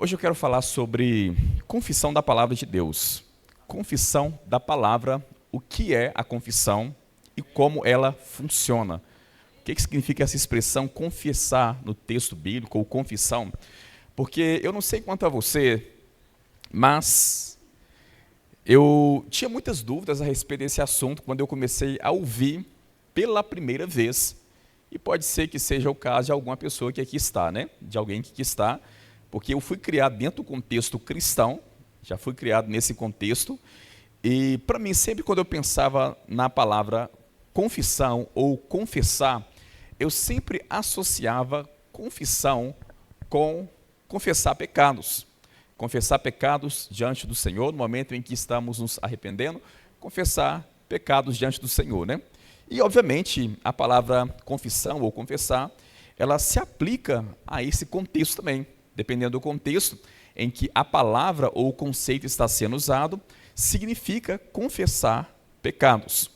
Hoje eu quero falar sobre confissão da palavra de Deus. Confissão da palavra, o que é a confissão e como ela funciona. O que significa essa expressão confessar no texto bíblico ou confissão? Porque eu não sei quanto a você, mas eu tinha muitas dúvidas a respeito desse assunto quando eu comecei a ouvir pela primeira vez. E pode ser que seja o caso de alguma pessoa que aqui está, né? De alguém que aqui está, porque eu fui criado dentro do contexto cristão, já fui criado nesse contexto, e para mim, sempre quando eu pensava na palavra confissão ou confessar, eu sempre associava confissão com confessar pecados. Confessar pecados diante do Senhor, no momento em que estamos nos arrependendo, confessar pecados diante do Senhor, né? E, obviamente, a palavra confissão ou confessar, ela se aplica a esse contexto também. Dependendo do contexto em que a palavra ou o conceito está sendo usado, significa confessar pecados.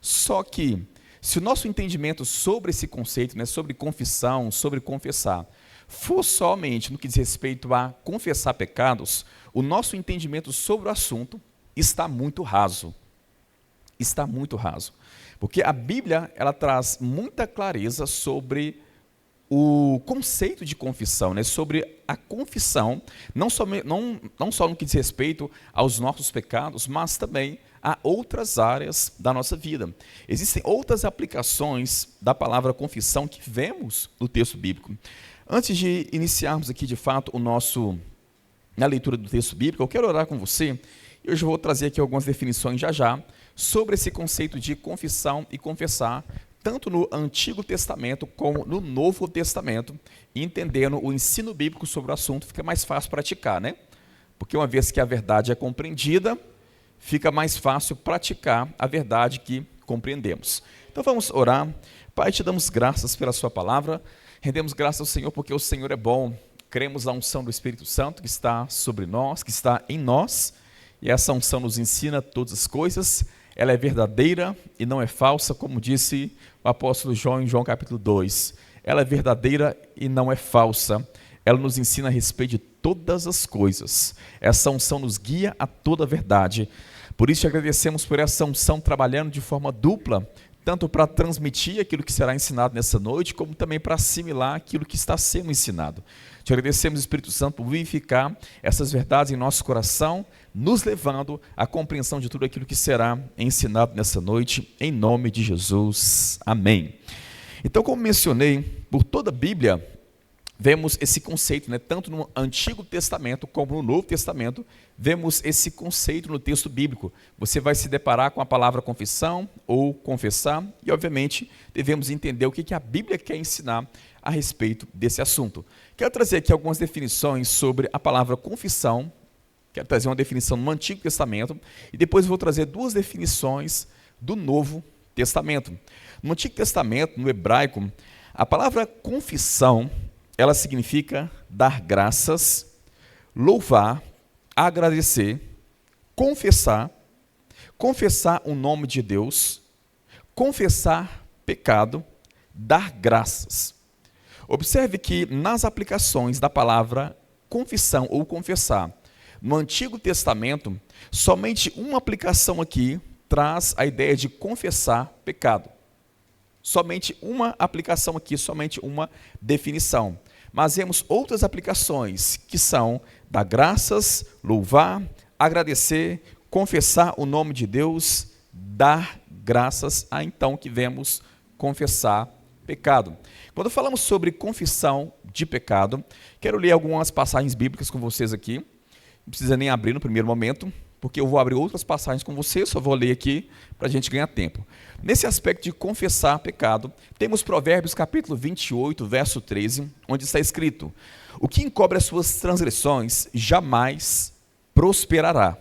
Só que, se o nosso entendimento sobre esse conceito, né, sobre confissão, sobre confessar, for somente no que diz respeito a confessar pecados, o nosso entendimento sobre o assunto está muito raso. Está muito raso. Porque a Bíblia, ela traz muita clareza sobre o conceito de confissão, né? Sobre a confissão, não só no que diz respeito aos nossos pecados, mas também a outras áreas da nossa vida. Existem outras aplicações da palavra confissão que vemos no texto bíblico. Antes de iniciarmos aqui, de fato, na leitura do texto bíblico, eu quero orar com você, e hoje eu vou trazer aqui algumas definições já, sobre esse conceito de confissão e confessar, tanto no Antigo Testamento como no Novo Testamento, e entendendo o ensino bíblico sobre o assunto, fica mais fácil praticar, né? Porque uma vez que a verdade é compreendida, fica mais fácil praticar a verdade que compreendemos. Então vamos orar. Pai, te damos graças pela sua palavra, rendemos graças ao Senhor porque o Senhor é bom, cremos na unção do Espírito Santo que está sobre nós, que está em nós, e essa unção nos ensina todas as coisas. Ela é verdadeira e não é falsa, como disse o apóstolo João em João capítulo 2. Ela é verdadeira e não é falsa. Ela nos ensina a respeito de todas as coisas. Essa unção nos guia a toda a verdade. Por isso te agradecemos por essa unção trabalhando de forma dupla, tanto para transmitir aquilo que será ensinado nessa noite, como também para assimilar aquilo que está sendo ensinado. Te agradecemos, Espírito Santo, por vivificar essas verdades em nosso coração, nos levando à compreensão de tudo aquilo que será ensinado nessa noite, em nome de Jesus. Amém. Então, como mencionei, por toda a Bíblia, vemos esse conceito, né? Tanto no Antigo Testamento como no Novo Testamento, vemos esse conceito no texto bíblico. Você vai se deparar com a palavra confissão ou confessar, e obviamente devemos entender o que a Bíblia quer ensinar a respeito desse assunto. Quero trazer aqui algumas definições sobre a palavra confissão. Quero trazer uma definição no Antigo Testamento e depois vou trazer duas definições do Novo Testamento. No Antigo Testamento, no hebraico, a palavra confissão, ela significa dar graças, louvar, agradecer, confessar o nome de Deus, confessar pecado, dar graças. Observe que nas aplicações da palavra confissão ou confessar, no Antigo Testamento, somente uma aplicação aqui traz a ideia de confessar pecado. Somente uma aplicação aqui, somente uma definição. Mas vemos outras aplicações que são dar graças, louvar, agradecer, confessar o nome de Deus, dar graças, então que vemos confessar pecado. Quando falamos sobre confissão de pecado, quero ler algumas passagens bíblicas com vocês aqui. Não precisa nem abrir no primeiro momento, porque eu vou abrir outras passagens com você, só vou ler aqui para a gente ganhar tempo. Nesse aspecto de confessar pecado, temos Provérbios capítulo 28, verso 13, onde está escrito: o que encobre as suas transgressões jamais prosperará,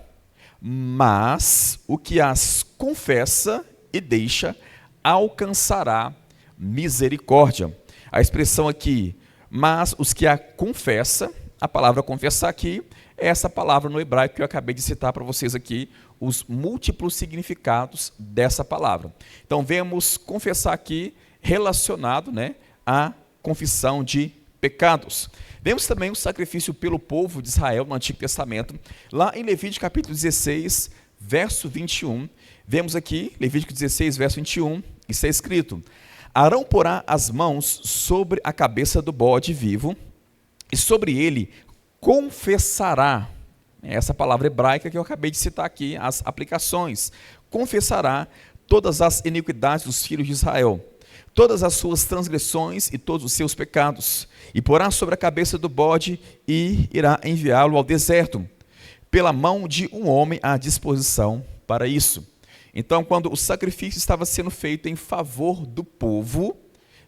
mas o que as confessa e deixa alcançará misericórdia. A expressão aqui, mas os que a confessa, a palavra confessar aqui, é essa palavra no hebraico que eu acabei de citar para vocês aqui, os múltiplos significados dessa palavra. Então, vemos confessar aqui relacionado, né, à confissão de pecados. Vemos também o sacrifício pelo povo de Israel no Antigo Testamento, lá em Levítico capítulo 16, verso 21. Vemos aqui, Levítico 16, verso 21, está escrito: Arão porá as mãos sobre a cabeça do bode vivo, e sobre ele confessará, essa palavra hebraica que eu acabei de citar aqui, as aplicações, confessará todas as iniquidades dos filhos de Israel, todas as suas transgressões e todos os seus pecados, e porá sobre a cabeça do bode e irá enviá-lo ao deserto, pela mão de um homem à disposição para isso. Então, quando o sacrifício estava sendo feito em favor do povo,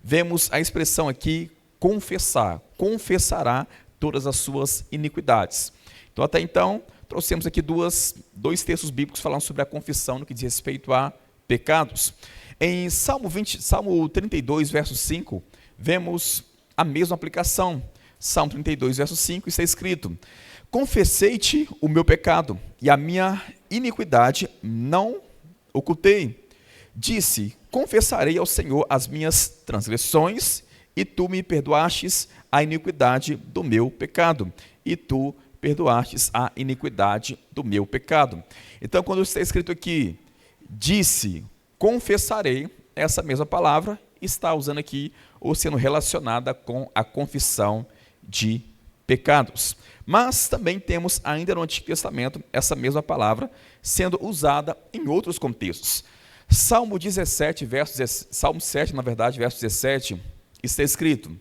vemos a expressão aqui, confessar, confessará todas as suas iniquidades. Então, até então, trouxemos aqui dois textos bíblicos falando sobre a confissão no que diz respeito a pecados. Em Salmo 32, verso 5, vemos a mesma aplicação. Salmo 32, verso 5, está escrito: Confessei-te o meu pecado, e a minha iniquidade não ocultei. Disse: confessarei ao Senhor as minhas transgressões, e tu me perdoastes a iniquidade do meu pecado. E tu perdoastes a iniquidade do meu pecado. Então, quando está escrito aqui, disse, confessarei, essa mesma palavra está usando aqui, ou sendo relacionada com a confissão de pecados. Mas também temos ainda no Antigo Testamento essa mesma palavra sendo usada em outros contextos. Salmo 7, verso 17, está escrito: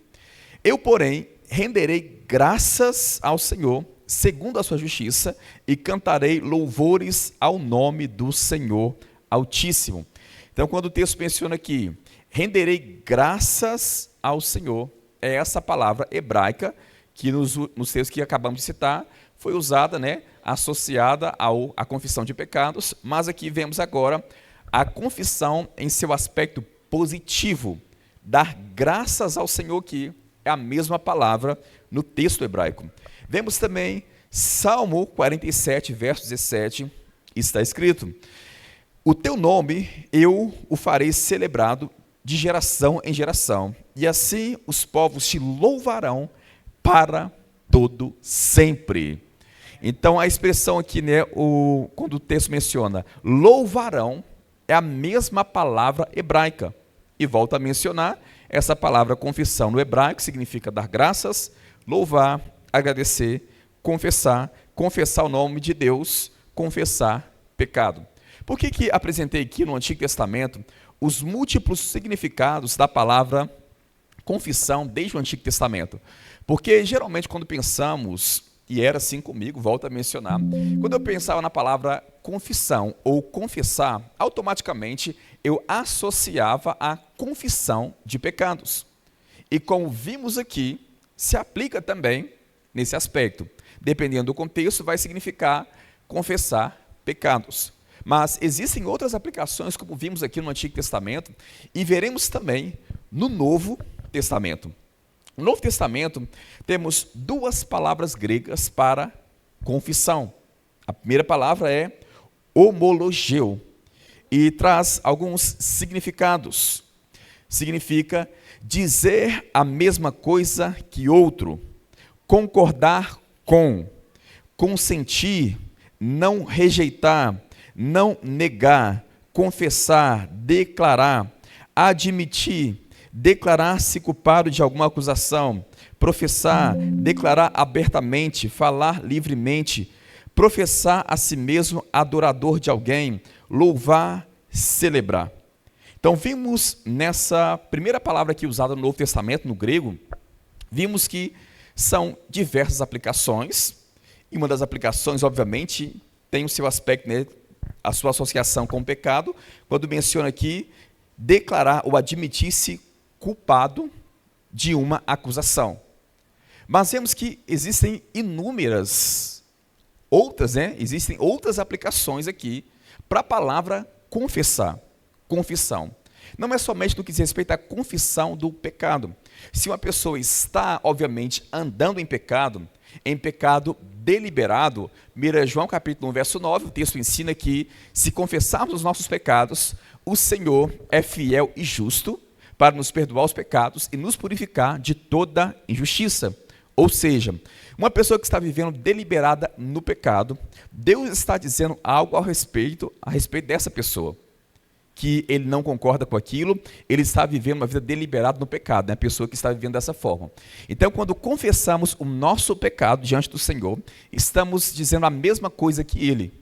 Eu, porém, renderei graças ao Senhor, segundo a sua justiça, e cantarei louvores ao nome do Senhor Altíssimo. Então, quando o texto menciona aqui, renderei graças ao Senhor, é essa palavra hebraica que nos textos que acabamos de citar, foi usada, associada à confissão de pecados, mas aqui vemos agora a confissão em seu aspecto positivo, dar graças ao Senhor, que é a mesma palavra no texto hebraico. Vemos também Salmo 47, verso 17, está escrito: O teu nome eu o farei celebrado de geração em geração, e assim os povos te louvarão para todo sempre. Então a expressão aqui, quando o texto menciona louvarão, é a mesma palavra hebraica. E volta a mencionar, essa palavra confissão no hebraico significa dar graças, louvar, agradecer, confessar o nome de Deus, confessar pecado. Por que apresentei aqui no Antigo Testamento os múltiplos significados da palavra confissão desde o Antigo Testamento? Porque geralmente quando pensamos, e era assim comigo, volto a mencionar, quando eu pensava na palavra confissão ou confessar, automaticamente eu associava a confissão de pecados. E como vimos aqui, se aplica também nesse aspecto. Dependendo do contexto, vai significar confessar pecados. Mas existem outras aplicações, como vimos aqui no Antigo Testamento, e veremos também no Novo Testamento. No Novo Testamento, temos duas palavras gregas para confissão. A primeira palavra é homologeu, e traz alguns significados. Significa dizer a mesma coisa que outro, concordar com, consentir, não rejeitar, não negar, confessar, declarar, admitir, declarar-se culpado de alguma acusação, professar, declarar abertamente, falar livremente, professar a si mesmo adorador de alguém, louvar, celebrar. Então vimos nessa primeira palavra aqui usada no Novo Testamento, no grego, vimos que são diversas aplicações, e uma das aplicações, obviamente, tem o seu aspecto, a sua associação com o pecado, quando menciona aqui declarar ou admitir-se culpado de uma acusação. Mas vemos que existem inúmeras outras, existem outras aplicações aqui para a palavra confessar, confissão. Não é somente no que diz respeito à confissão do pecado. Se uma pessoa está, obviamente, andando em pecado deliberado, 1 João capítulo 1, verso 9, o texto ensina que se confessarmos os nossos pecados, o Senhor é fiel e justo para nos perdoar os pecados e nos purificar de toda injustiça. Ou seja, uma pessoa que está vivendo deliberada no pecado, Deus está dizendo algo a respeito dessa pessoa, que ele não concorda com aquilo, ele está vivendo uma vida deliberada no pecado, né? A pessoa que está vivendo dessa forma. Então, quando confessamos o nosso pecado diante do Senhor, estamos dizendo a mesma coisa que ele,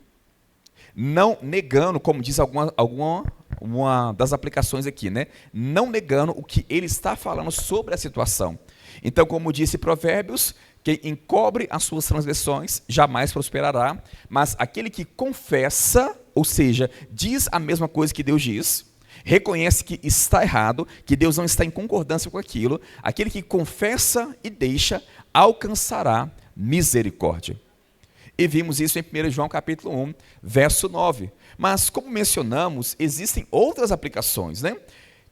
não negando, como diz uma das aplicações aqui, né? Não negando o que ele está falando sobre a situação. Então, como disse Provérbios, quem encobre as suas transgressões jamais prosperará, mas aquele que confessa, ou seja, diz a mesma coisa que Deus diz, reconhece que está errado, que Deus não está em concordância com aquilo, aquele que confessa e deixa, alcançará misericórdia. E vimos isso em 1 João capítulo 1, verso 9. Mas, como mencionamos, existem outras aplicações, né?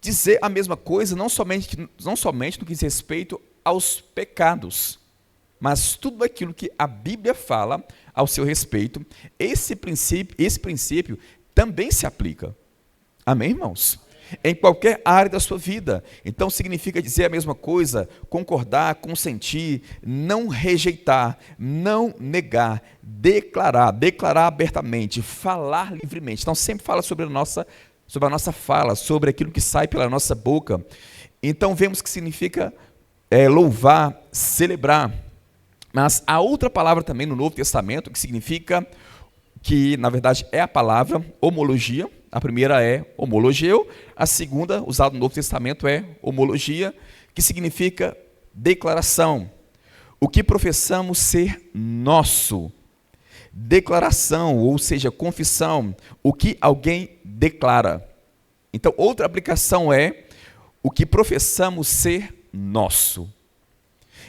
Dizer a mesma coisa não somente no que diz respeito aos pecados, mas tudo aquilo que a Bíblia fala ao seu respeito, esse princípio também se aplica. Amém, irmãos? Em qualquer área da sua vida. Então significa dizer a mesma coisa, concordar, consentir, não rejeitar, não negar, declarar abertamente, falar livremente. Então sempre fala sobre a nossa fala, sobre aquilo que sai pela nossa boca. Então vemos que significa louvar, celebrar. Mas há outra palavra também no Novo Testamento que significa, que na verdade é a palavra homologia. A primeira é homologeu, a segunda, usada no Novo Testamento, é homologia, que significa declaração. O que professamos ser nosso. Declaração, ou seja, confissão, o que alguém declara. Então, outra aplicação é o que professamos ser nosso.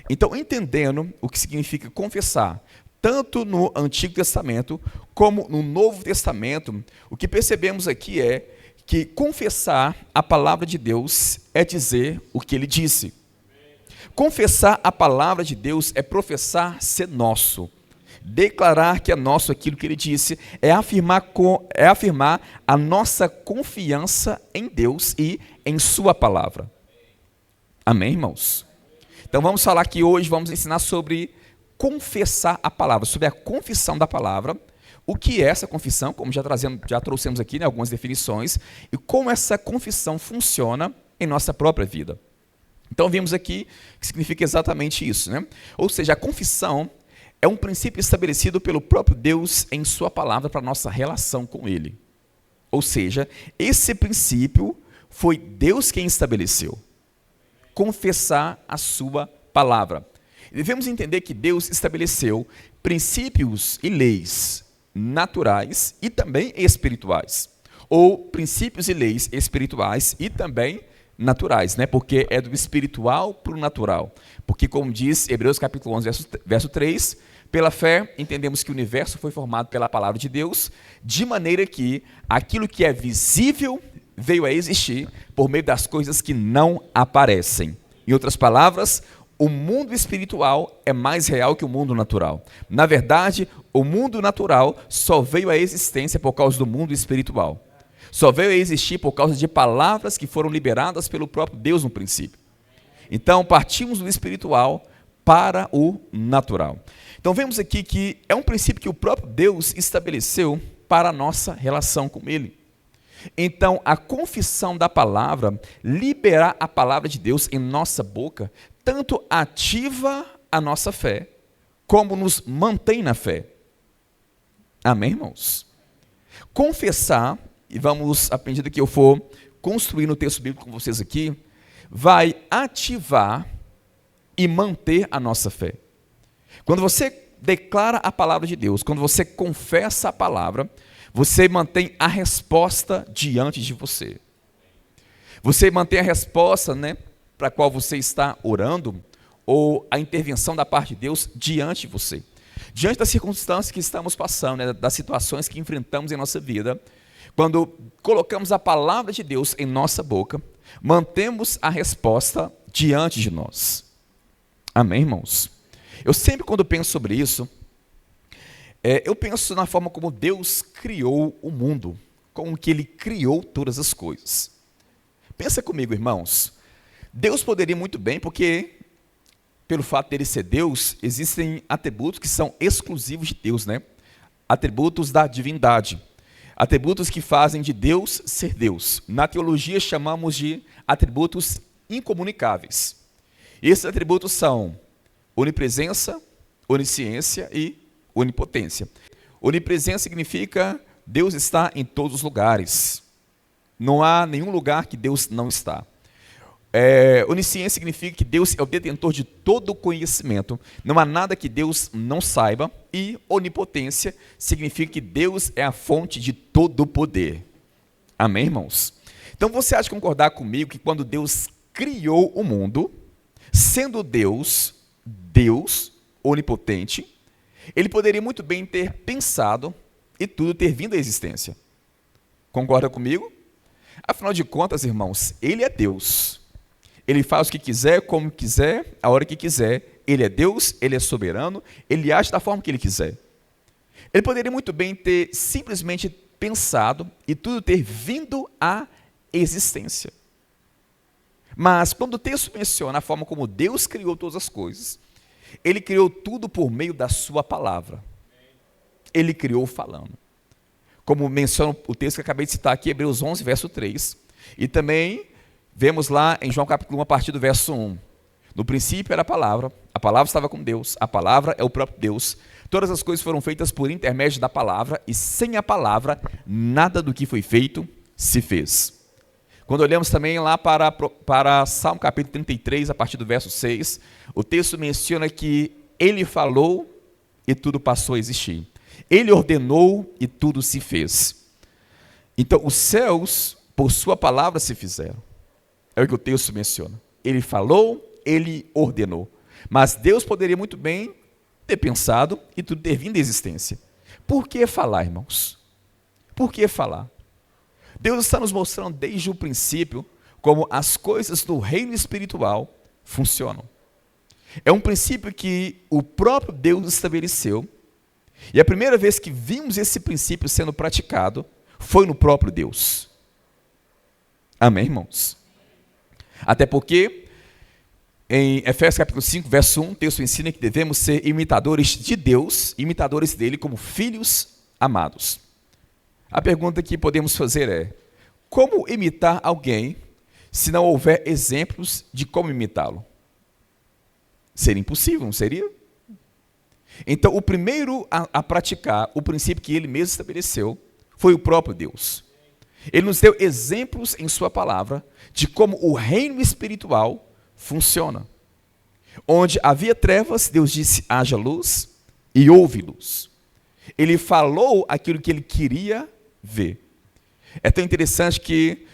Então, entendendo o que significa confessar, tanto no Antigo Testamento como no Novo Testamento, o que percebemos aqui é que confessar a palavra de Deus é dizer o que ele disse. Confessar a palavra de Deus é professar ser nosso. Declarar que é nosso aquilo que ele disse é afirmar a nossa confiança em Deus e em sua palavra. Amém, irmãos? Então vamos falar aqui hoje, vamos ensinar sobre confessar a palavra, sobre a confissão da palavra, o que é essa confissão, como já trouxemos aqui, né, algumas definições, e como essa confissão funciona em nossa própria vida. Então vimos aqui que significa exatamente isso, né? Ou seja, a confissão é um princípio estabelecido pelo próprio Deus em sua palavra para a nossa relação com ele. Ou seja, esse princípio foi Deus quem estabeleceu. Confessar a sua palavra. Devemos entender que Deus estabeleceu princípios e leis naturais e também espirituais. Ou princípios e leis espirituais e também naturais, né? Porque é do espiritual para o natural. Porque, como diz Hebreus capítulo 11, verso 3, pela fé entendemos que o universo foi formado pela palavra de Deus, de maneira que aquilo que é visível veio a existir por meio das coisas que não aparecem. Em outras palavras, o mundo espiritual é mais real que o mundo natural. Na verdade, o mundo natural só veio à existência por causa do mundo espiritual. Só veio a existir por causa de palavras que foram liberadas pelo próprio Deus no princípio. Então, partimos do espiritual para o natural. Então, vemos aqui que é um princípio que o próprio Deus estabeleceu para a nossa relação com Ele. Então, a confissão da palavra, liberar a palavra de Deus em nossa boca, tanto ativa a nossa fé, como nos mantém na fé. Amém, irmãos? Confessar, e vamos, à medida que eu for construir no texto bíblico com vocês aqui, vai ativar e manter a nossa fé. Quando você declara a palavra de Deus, quando você confessa a palavra, você mantém a resposta diante de você. Você mantém a resposta, né, para a qual você está orando, ou a intervenção da parte de Deus diante de você. Diante das circunstâncias que estamos passando, né, das situações que enfrentamos em nossa vida, quando colocamos a palavra de Deus em nossa boca, mantemos a resposta diante de nós. Amém, irmãos? Eu sempre, quando penso sobre isso, eu penso na forma como Deus criou o mundo, como que Ele criou todas as coisas. Pensa comigo, irmãos. Deus poderia muito bem, porque pelo fato dele ser Deus, existem atributos que são exclusivos de Deus, né? Atributos da divindade. Atributos que fazem de Deus ser Deus. Na teologia chamamos de atributos incomunicáveis. Esses atributos são onipresença, onisciência e onipotência. Onipresença significa Deus está em todos os lugares. Não há nenhum lugar que Deus não está. Onisciência significa que Deus é o detentor de todo o conhecimento. Não há nada que Deus não saiba. E onipotência significa que Deus é a fonte de todo o poder. Amém, irmãos? Então você há de concordar comigo que quando Deus criou o mundo, sendo Deus, Deus onipotente, ele poderia muito bem ter pensado e tudo ter vindo à existência. Concorda comigo? Afinal de contas, irmãos, ele é Deus. Ele faz o que quiser, como quiser, a hora que quiser. Ele é Deus, ele é soberano, ele age da forma que ele quiser. Ele poderia muito bem ter simplesmente pensado e tudo ter vindo à existência. Mas quando o texto menciona a forma como Deus criou todas as coisas, ele criou tudo por meio da sua palavra. Ele criou falando. Como menciona o texto que eu acabei de citar aqui, Hebreus 11, verso 3. E também vemos lá em João capítulo 1, a partir do verso 1. No princípio era a palavra estava com Deus, a palavra é o próprio Deus. Todas as coisas foram feitas por intermédio da palavra, e sem a palavra, nada do que foi feito se fez. Quando olhamos também lá para Salmo capítulo 33, a partir do verso 6, o texto menciona que ele falou e tudo passou a existir. Ele ordenou e tudo se fez. Então, os céus, por sua palavra, se fizeram. É o que o texto menciona. Ele falou, ele ordenou. Mas Deus poderia muito bem ter pensado e tudo ter vindo à existência. Por que falar, irmãos? Por que falar? Deus está nos mostrando desde o princípio como as coisas do reino espiritual funcionam. É um princípio que o próprio Deus estabeleceu. E a primeira vez que vimos esse princípio sendo praticado foi no próprio Deus. Amém, irmãos? Até porque, em Efésios capítulo 5, verso 1, o texto ensina que devemos ser imitadores de Deus, imitadores dele como filhos amados. A pergunta que podemos fazer é: como imitar alguém se não houver exemplos de como imitá-lo? Seria impossível, não seria? Então, o primeiro a praticar o princípio que ele mesmo estabeleceu foi o próprio Deus. Ele nos deu exemplos em sua palavra de como o reino espiritual funciona. Onde havia trevas, Deus disse: haja luz, e houve luz. Ele falou aquilo que ele queria ver. É tão interessante que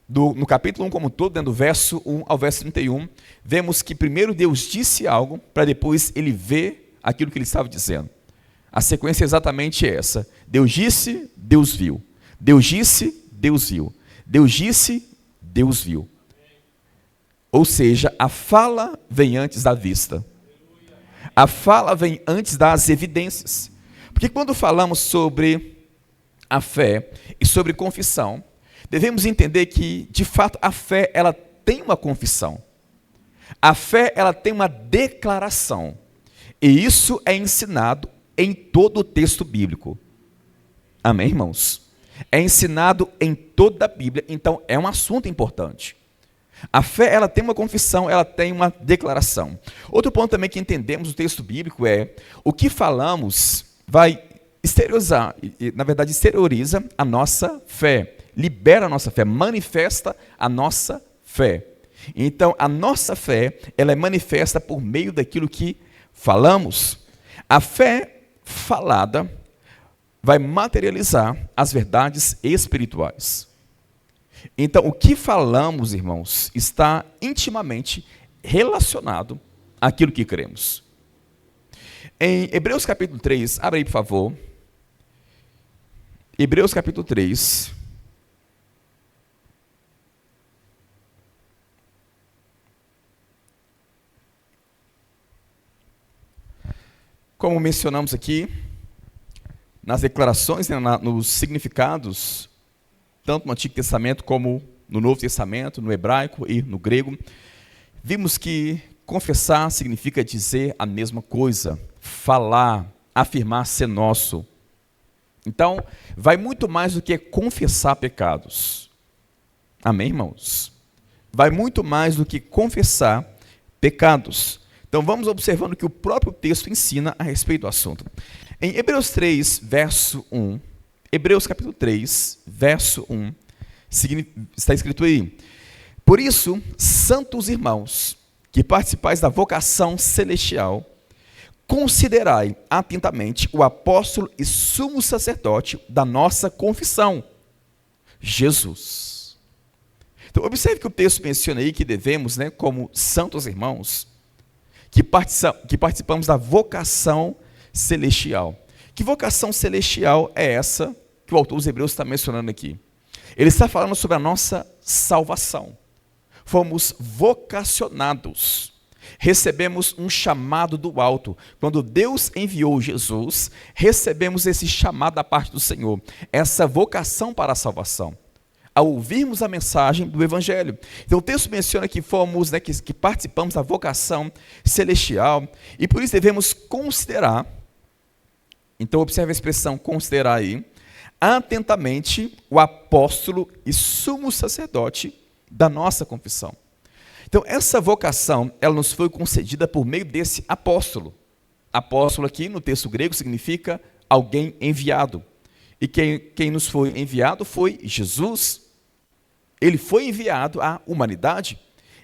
no capítulo 1 como um todo, do verso 1 ao verso 31, vemos que primeiro Deus disse algo, para depois ele ver aquilo que ele estava dizendo. A sequência é exatamente essa. Deus disse, Deus viu. Deus disse, Deus viu. Deus disse, Deus viu. Ou seja, a fala vem antes da vista. A fala vem antes das evidências. Porque quando falamos sobre a fé e sobre confissão, devemos entender que, de fato, a fé ela tem uma confissão. A fé ela tem uma declaração. E isso é ensinado em todo o texto bíblico. Amém, irmãos? É ensinado em toda a Bíblia, então é um assunto importante. A fé ela tem uma confissão, ela tem uma declaração. Outro ponto também que entendemos do texto bíblico é: o que falamos vai exteriorizar, na verdade exterioriza a nossa fé, libera a nossa fé, manifesta a nossa fé. Então a nossa fé ela é manifesta por meio daquilo que falamos. A fé falada vai materializar as verdades espirituais. Então, o que falamos, irmãos, está intimamente relacionado àquilo que cremos. Em Hebreus capítulo 3, abre aí, por favor. Hebreus capítulo 3. Como mencionamos aqui, nas declarações, nos significados, tanto no Antigo Testamento como no Novo Testamento, no hebraico e no grego, vimos que confessar significa dizer a mesma coisa, falar, afirmar ser nosso. Então, vai muito mais do que confessar pecados. Amém, irmãos? Vai muito mais do que confessar pecados. Então, vamos observando o que o próprio texto ensina a respeito do assunto. Em Hebreus 3, verso 1, Hebreus capítulo 3, verso 1, está escrito aí: por isso, santos irmãos, que participais da vocação celestial, considerai atentamente o apóstolo e sumo sacerdote da nossa confissão, Jesus. Então, observe que o texto menciona aí que devemos, como santos irmãos, que participamos da vocação celestial. Que vocação celestial é essa que o autor dos Hebreus está mencionando aqui? Ele está falando sobre a nossa salvação. Fomos vocacionados, recebemos um chamado do alto. Quando Deus enviou Jesus, recebemos esse chamado da parte do Senhor, essa vocação para a salvação, ao ouvirmos a mensagem do Evangelho. Então o texto menciona que fomos, que participamos da vocação celestial, e por isso devemos considerar, então observe a expressão considerar aí, atentamente o apóstolo e sumo sacerdote da nossa confissão. Então, essa vocação, ela nos foi concedida por meio desse apóstolo. Apóstolo aqui, no texto grego, significa alguém enviado. E quem nos foi enviado foi Jesus. Ele foi enviado à humanidade.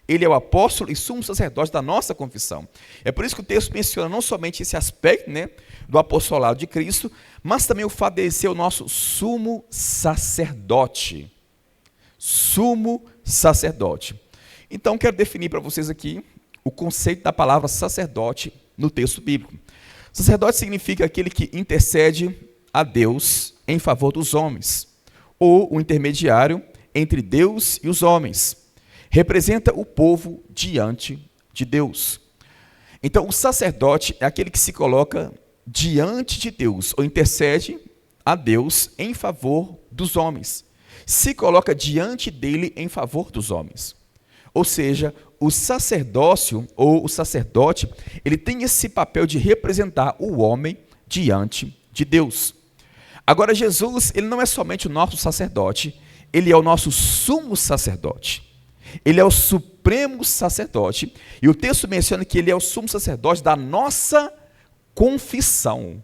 Ele é o apóstolo e sumo sacerdote da nossa confissão. É por isso que o texto menciona não somente esse aspecto, do apostolado de Cristo, mas também o fato de ele ser o nosso sumo sacerdote. Sumo sacerdote. Então, quero definir para vocês aqui o conceito da palavra sacerdote no texto bíblico. Sacerdote significa aquele que intercede a Deus em favor dos homens, ou o intermediário entre Deus e os homens. Representa o povo diante de Deus. Então, o sacerdote é aquele que se coloca diante de Deus, ou intercede a Deus em favor dos homens. Se coloca diante dele em favor dos homens. Ou seja, o sacerdócio ou o sacerdote, ele tem esse papel de representar o homem diante de Deus. Agora, Jesus, ele não é somente o nosso sacerdote, ele é o nosso sumo sacerdote. Ele é o supremo sacerdote, e o texto menciona que ele é o sumo sacerdote da nossa confissão.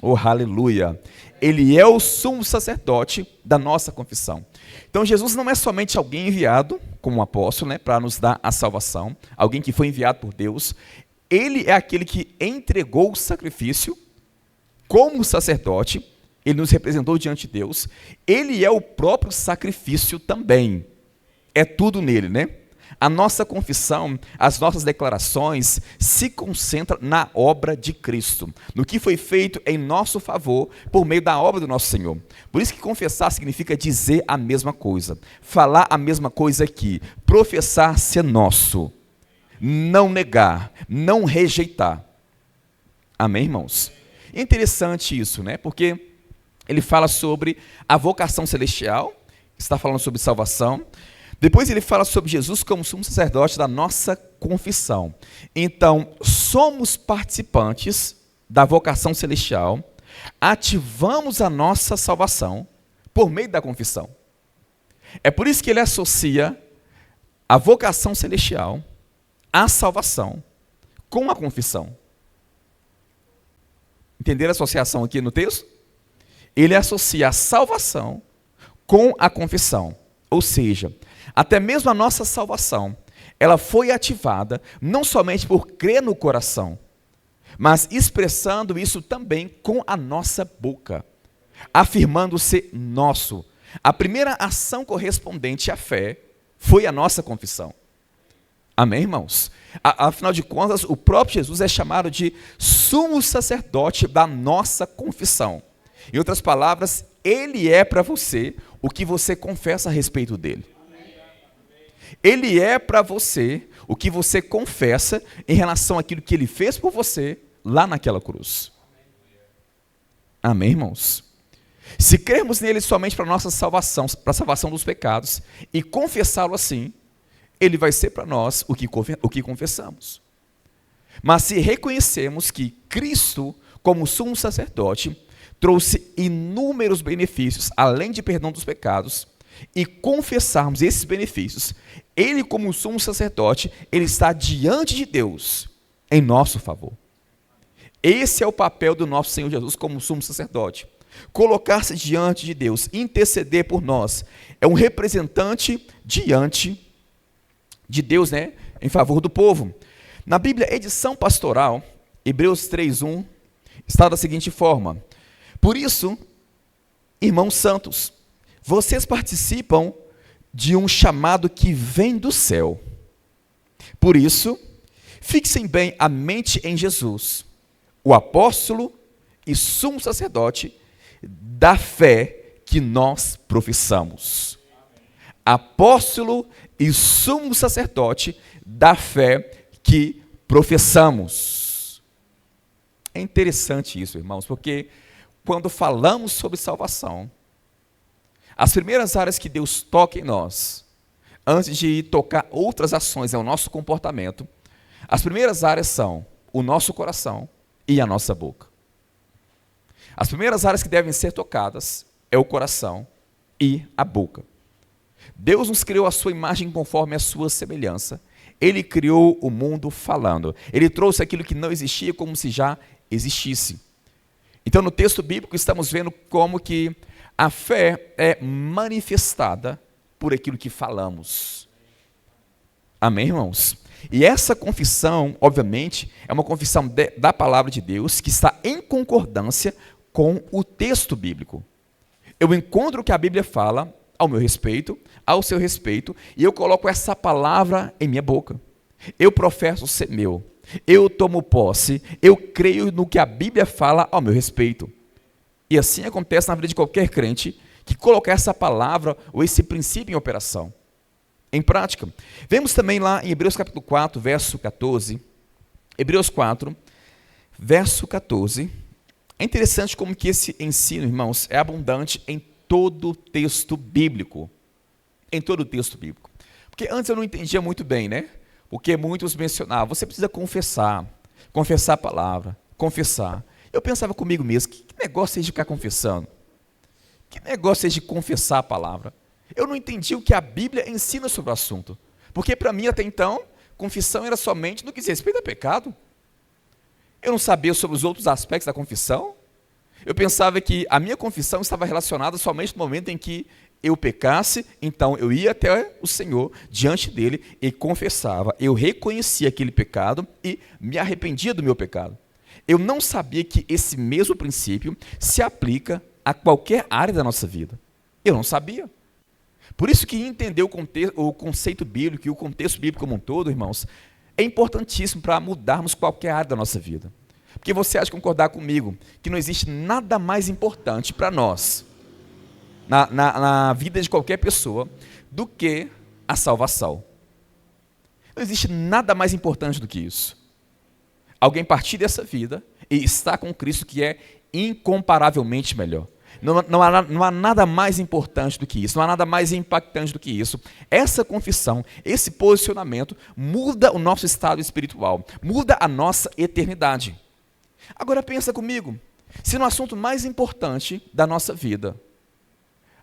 Oh, aleluia! Ele é o sumo sacerdote da nossa confissão. Então, Jesus não é somente alguém enviado, como um apóstolo, para nos dar a salvação, alguém que foi enviado por Deus. Ele é aquele que entregou o sacrifício como sacerdote, ele nos representou diante de Deus. Ele é o próprio sacrifício também. É tudo nele, A nossa confissão, as nossas declarações se concentram na obra de Cristo, no que foi feito em nosso favor por meio da obra do nosso Senhor. Por isso que confessar significa dizer a mesma coisa, falar a mesma coisa aqui, professar ser nosso, não negar, não rejeitar. Amém, irmãos? É interessante isso, porque ele fala sobre a vocação celestial, está falando sobre salvação. Depois ele fala sobre Jesus como sumo sacerdote da nossa confissão. Então, somos participantes da vocação celestial, ativamos a nossa salvação por meio da confissão. É por isso que ele associa a vocação celestial, a salvação, com a confissão. Entenderam a associação aqui no texto? Ele associa a salvação com a confissão. Ou seja, até mesmo a nossa salvação, ela foi ativada não somente por crer no coração, mas expressando isso também com a nossa boca, afirmando-se nosso. A primeira ação correspondente à fé foi a nossa confissão. Amém, irmãos? Afinal de contas, o próprio Jesus é chamado de sumo sacerdote da nossa confissão. Em outras palavras, ele é para você o que você confessa a respeito dele. Ele é para você o que você confessa em relação àquilo que ele fez por você lá naquela cruz. Amém, irmãos? Se crermos nele somente para a nossa salvação, para a salvação dos pecados, e confessá-lo assim, ele vai ser para nós o que confessamos. Mas se reconhecemos que Cristo, como sumo sacerdote, trouxe inúmeros benefícios, além de perdão dos pecados, e confessarmos esses benefícios, ele, como sumo sacerdote, ele está diante de Deus, em nosso favor. Esse é o papel do nosso Senhor Jesus como sumo sacerdote. Colocar-se diante de Deus, interceder por nós, é um representante diante de Deus, né, em favor do povo. Na Bíblia, edição pastoral, Hebreus 3:1, está da seguinte forma: por isso, irmãos santos, vocês participam de um chamado que vem do céu. Por isso, fixem bem a mente em Jesus, o apóstolo e sumo sacerdote da fé que nós professamos. Apóstolo e sumo sacerdote da fé que professamos. É interessante isso, irmãos, porque quando falamos sobre salvação, as primeiras áreas que Deus toca em nós, antes de tocar outras ações, é o nosso comportamento. As primeiras áreas são o nosso coração e a nossa boca. As primeiras áreas que devem ser tocadas é o coração e a boca. Deus nos criou a sua imagem conforme a sua semelhança. Ele criou o mundo falando. Ele trouxe aquilo que não existia como se já existisse. Então, no texto bíblico, estamos vendo como que a fé é manifestada por aquilo que falamos. Amém, irmãos? E essa confissão, obviamente, é uma confissão da palavra de Deus que está em concordância com o texto bíblico. Eu encontro o que a Bíblia fala ao meu respeito, ao seu respeito, e eu coloco essa palavra em minha boca. Eu professo ser meu. Eu tomo posse. Eu creio no que a Bíblia fala ao meu respeito. E assim acontece na vida de qualquer crente que colocar essa palavra ou esse princípio em operação, em prática. Vemos também lá em Hebreus capítulo 4, verso 14. Hebreus 4, verso 14. É interessante como que esse ensino, irmãos, é abundante em todo o texto bíblico. Em todo o texto bíblico. Porque antes eu não entendia muito bem, né? Porque muitos mencionavam, você precisa confessar a palavra, confessar. Eu pensava comigo mesmo, que negócio é de ficar confessando? Que negócio é de confessar a palavra? Eu não entendi o que a Bíblia ensina sobre o assunto. Porque para mim, até então, confissão era somente no que diz respeito a pecado. Eu não sabia sobre os outros aspectos da confissão. Eu pensava que a minha confissão estava relacionada somente no momento em que eu pecasse, então eu ia até o Senhor, diante dele, e confessava. Eu reconhecia aquele pecado e me arrependia do meu pecado. Eu não sabia que esse mesmo princípio se aplica a qualquer área da nossa vida. Eu não sabia. Por isso que entender o conceito bíblico e o contexto bíblico como um todo, irmãos, é importantíssimo para mudarmos qualquer área da nossa vida. Porque você há de concordar comigo que não existe nada mais importante para nós, na vida de qualquer pessoa, do que a salvação. Não existe nada mais importante do que isso. Alguém partir dessa vida e estar com Cristo, que é incomparavelmente melhor. Não há nada mais importante do que isso, não há nada mais impactante do que isso. Essa confissão, esse posicionamento, muda o nosso estado espiritual, muda a nossa eternidade. Agora pensa comigo, se no assunto mais importante da nossa vida,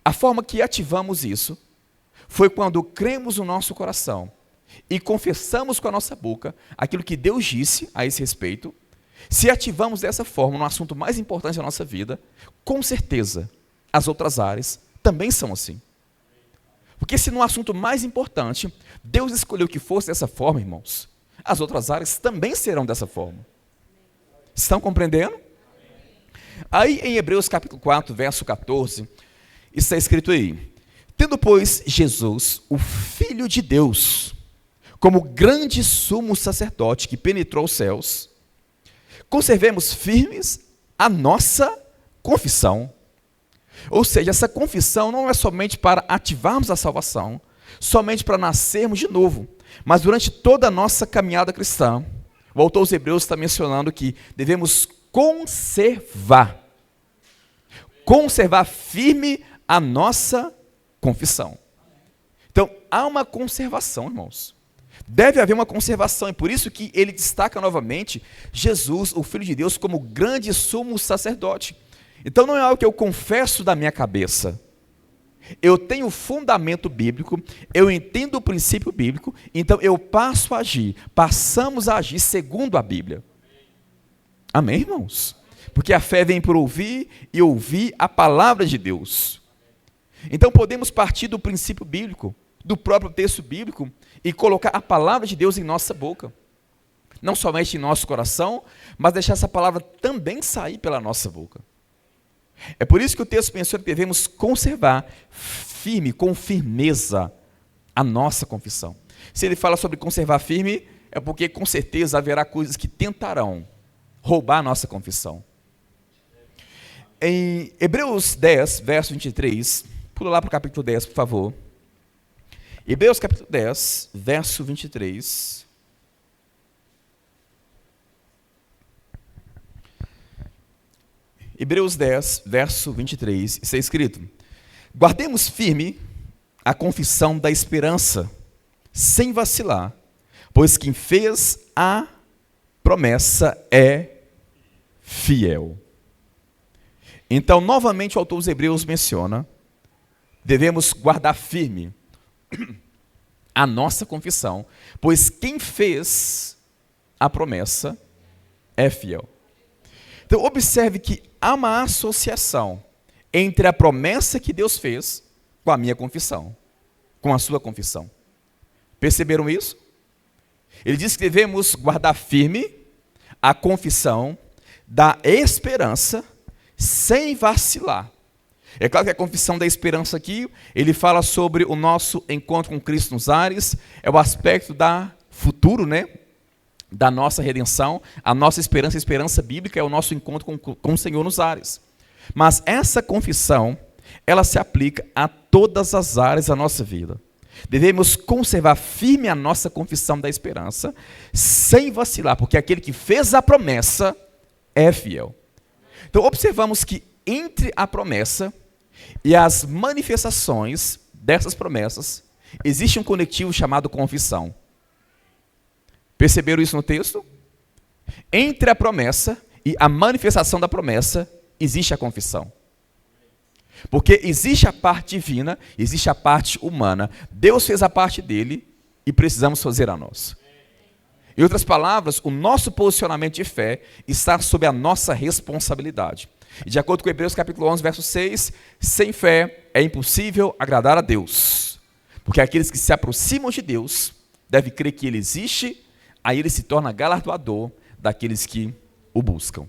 a forma que ativamos isso, foi quando cremos no nosso coração, e confessamos com a nossa boca aquilo que Deus disse a esse respeito. Se ativamos dessa forma no assunto mais importante da nossa vida, com certeza as outras áreas também são assim. Porque se no assunto mais importante Deus escolheu que fosse dessa forma, irmãos, as outras áreas também serão dessa forma. Estão compreendendo? Aí em Hebreus capítulo 4, verso 14, está escrito aí: tendo, pois, Jesus, o Filho de Deus, como grande sumo sacerdote que penetrou os céus, conservemos firmes a nossa confissão. Ou seja, essa confissão não é somente para ativarmos a salvação, somente para nascermos de novo, mas durante toda a nossa caminhada cristã. O autor aos Hebreus está mencionando que devemos conservar firme a nossa confissão. Então, há uma conservação, irmãos. Deve haver uma conservação, e por isso que ele destaca novamente Jesus, o Filho de Deus, como grande sumo sacerdote. Então não é algo que eu confesso da minha cabeça. Eu tenho fundamento bíblico, eu entendo o princípio bíblico, então eu passo a agir, passamos a agir segundo a Bíblia. Amém, irmãos? Porque a fé vem por ouvir e ouvir a palavra de Deus. Então podemos partir do princípio bíblico, do próprio texto bíblico, e colocar a palavra de Deus em nossa boca. Não somente em nosso coração, mas deixar essa palavra também sair pela nossa boca. É por isso que o texto menciona que devemos conservar firme, com firmeza, a nossa confissão. Se ele fala sobre conservar firme, é porque com certeza haverá coisas que tentarão roubar a nossa confissão. Em Hebreus 10, verso 23, pula lá para o capítulo 10, por favor. Hebreus capítulo 10, verso 23. Hebreus 10, verso 23, está escrito: guardemos firme a confissão da esperança, sem vacilar, pois quem fez a promessa é fiel. Então, novamente, o autor dos Hebreus menciona, devemos guardar firme a nossa confissão, pois quem fez a promessa é fiel. Então, observe que há uma associação entre a promessa que Deus fez com a minha confissão, com a sua confissão. Perceberam isso? Ele diz que devemos guardar firme a confissão da esperança sem vacilar. É claro que a confissão da esperança aqui, ele fala sobre o nosso encontro com Cristo nos ares, é o aspecto da futuro, né? Da nossa redenção, a nossa esperança, a esperança bíblica é o nosso encontro com o Senhor nos ares. Mas essa confissão, ela se aplica a todas as áreas da nossa vida. Devemos conservar firme a nossa confissão da esperança, sem vacilar, porque aquele que fez a promessa é fiel. Então, observamos que entre a promessa e as manifestações dessas promessas, existe um conectivo chamado confissão. Perceberam isso no texto? Entre a promessa e a manifestação da promessa, existe a confissão. Porque existe a parte divina, existe a parte humana. Deus fez a parte dele e precisamos fazer a nossa. Em outras palavras, o nosso posicionamento de fé está sob a nossa responsabilidade. E de acordo com Hebreus capítulo 11, verso 6, sem fé é impossível agradar a Deus. Porque aqueles que se aproximam de Deus devem crer que Ele existe, aí Ele se torna galardoador daqueles que o buscam.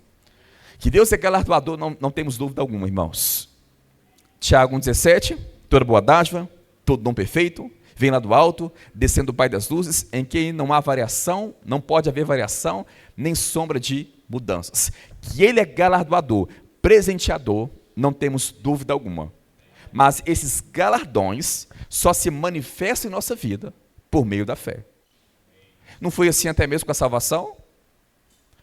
Que Deus é galardoador, não temos dúvida alguma, irmãos. Tiago 1,17, toda boa dádiva, todo dom perfeito, vem lá do alto, descendo do Pai das luzes, em quem não há variação, não pode haver variação, nem sombra de mudanças. Que Ele é galardoador, presenteador, não temos dúvida alguma. Mas esses galardões só se manifestam em nossa vida por meio da fé. Não foi assim até mesmo com a salvação?